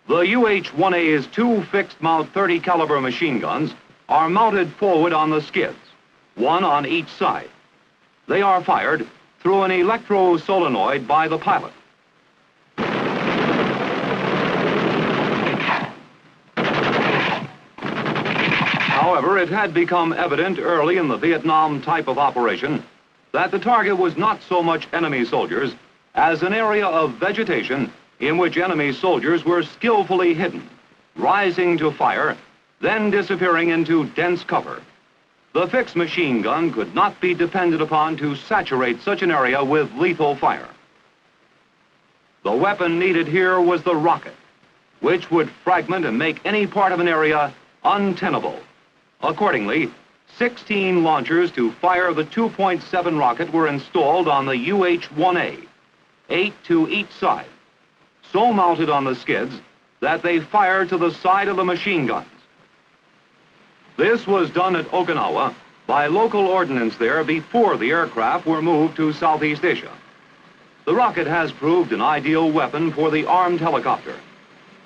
The UH-1A's two fixed-mount 30 caliber machine guns are mounted forward on the skids, one on each side. They are fired through an electro-solenoid by the pilot. However, it had become evident early in the Vietnam type of operation that the target was not so much enemy soldiers as an area of vegetation in which enemy soldiers were skillfully hidden, rising to fire, then disappearing into dense cover. The fixed machine gun could not be depended upon to saturate such an area with lethal fire. The weapon needed here was the rocket, which would fragment and make any part of an area untenable. Accordingly, 16 launchers to fire the 2.7 rocket were installed on the UH-1A, 8 to each side, so mounted on the skids that they fire to the side of the machine guns. This was done at Okinawa by local ordnance there before the aircraft were moved to Southeast Asia. The rocket has proved an ideal weapon for the armed helicopter.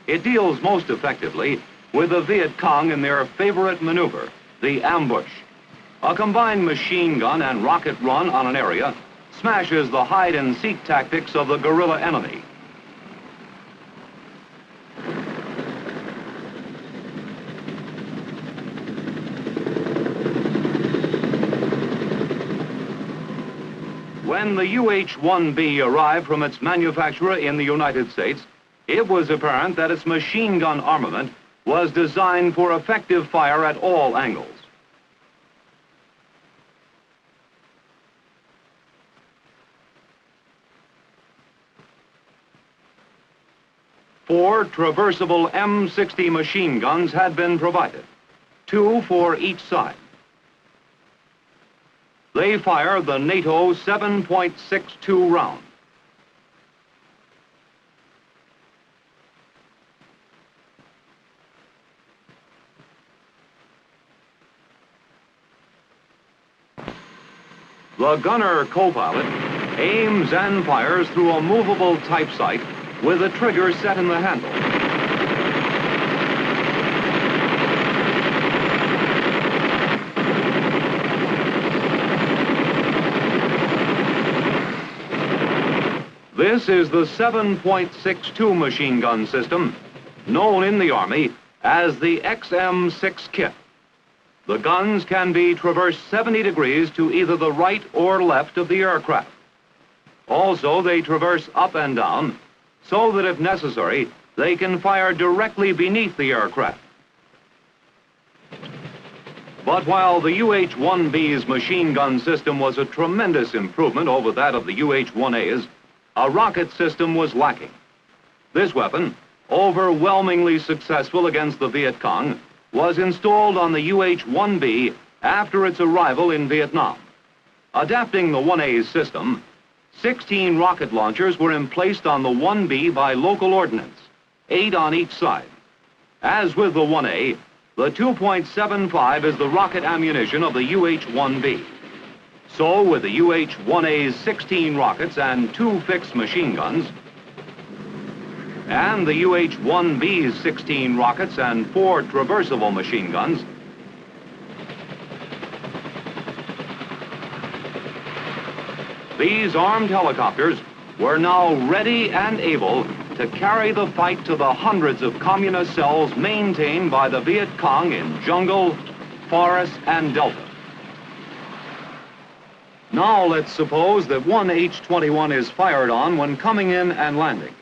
It deals most effectively with the Viet Cong in their favorite maneuver, the ambush. A combined machine gun and rocket run on an area smashes the hide-and-seek tactics of the guerrilla enemy. When the UH-1B arrived from its manufacturer in the United States, it was apparent that its machine gun armament was designed for effective fire at all angles. Four traversable M60 machine guns had been provided, 2 for each side. They fire the NATO 7.62 round. The gunner co-pilot aims and fires through a movable type sight with the trigger set in the handle. This is the 7.62 machine gun system, known in the Army as the XM6 kit. The guns can be traversed 70 degrees to either the right or left of the aircraft. Also, they traverse up and down, so that if necessary, they can fire directly beneath the aircraft. But while the UH-1B's machine gun system was a tremendous improvement over that of the UH-1A's, a rocket system was lacking. This weapon, overwhelmingly successful against the Viet Cong, was installed on the UH-1B after its arrival in Vietnam. Adapting the 1A's system, 16 rocket launchers were emplaced on the 1B by local ordnance, 8 on each side. As with the 1A, the 2.75 is the rocket ammunition of the UH-1B. So with the UH-1A's 16 rockets and 2 fixed machine guns, and the UH-1B's 16 rockets and 4 traversable machine guns, these armed helicopters were now ready and able to carry the fight to the hundreds of communist cells maintained by the Viet Cong in jungle, forest, and delta. Now let's suppose that one H-21 is fired on when coming in and landing.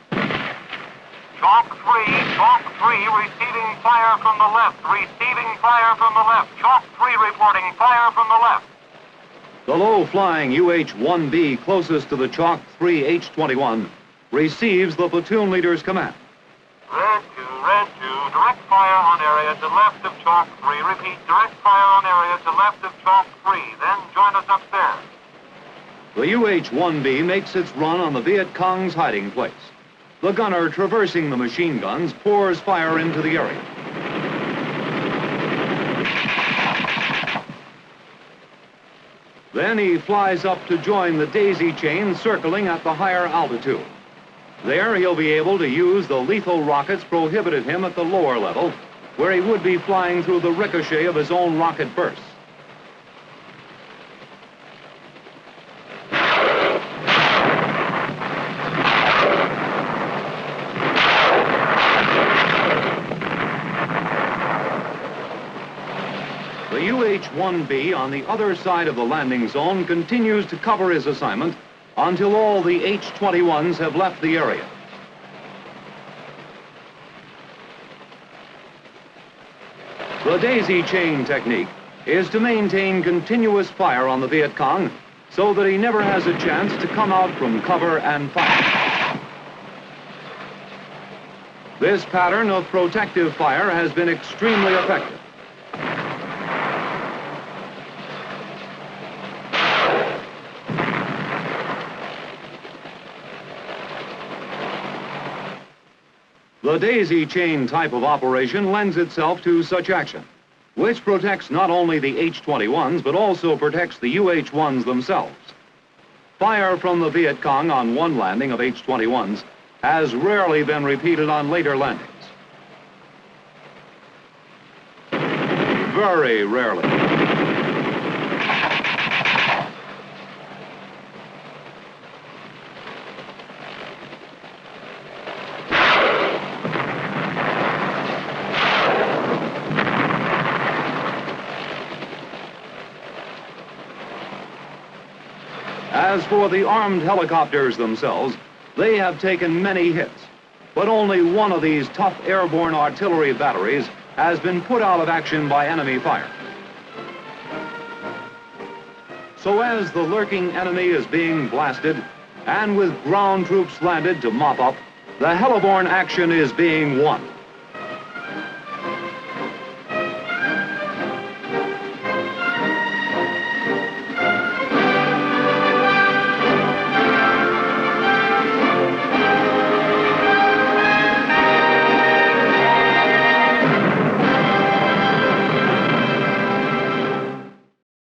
Chalk 3, receiving fire from the left, receiving fire from the left. Chalk 3 reporting fire from the left. The low-flying UH-1B closest to the Chalk 3 H-21 receives the platoon leader's command. Red 2, direct fire on area to left of Chalk 3. Repeat, direct fire on area to left of Chalk 3. Then join us upstairs. The UH-1B makes its run on the Viet Cong's hiding place. The gunner traversing the machine guns pours fire into the area. Then he flies up to join the daisy chain circling at the higher altitude. There he'll be able to use the lethal rockets prohibited him at the lower level, where he would be flying through the ricochet of his own rocket bursts. The UH-1B on the other side of the landing zone continues to cover his assignment until all the H-21s have left the area. The daisy chain technique is to maintain continuous fire on the Viet Cong so that he never has a chance to come out from cover and fire. This pattern of protective fire has been extremely effective. The daisy chain type of operation lends itself to such action, which protects not only the H-21s, but also protects the UH-1s themselves. Fire from the Viet Cong on one landing of H-21s has rarely been repeated on later landings. Very rarely. As for the armed helicopters themselves, they have taken many hits, but only one of these tough airborne artillery batteries has been put out of action by enemy fire. So as the lurking enemy is being blasted, and with ground troops landed to mop up, the heliborne action is being won.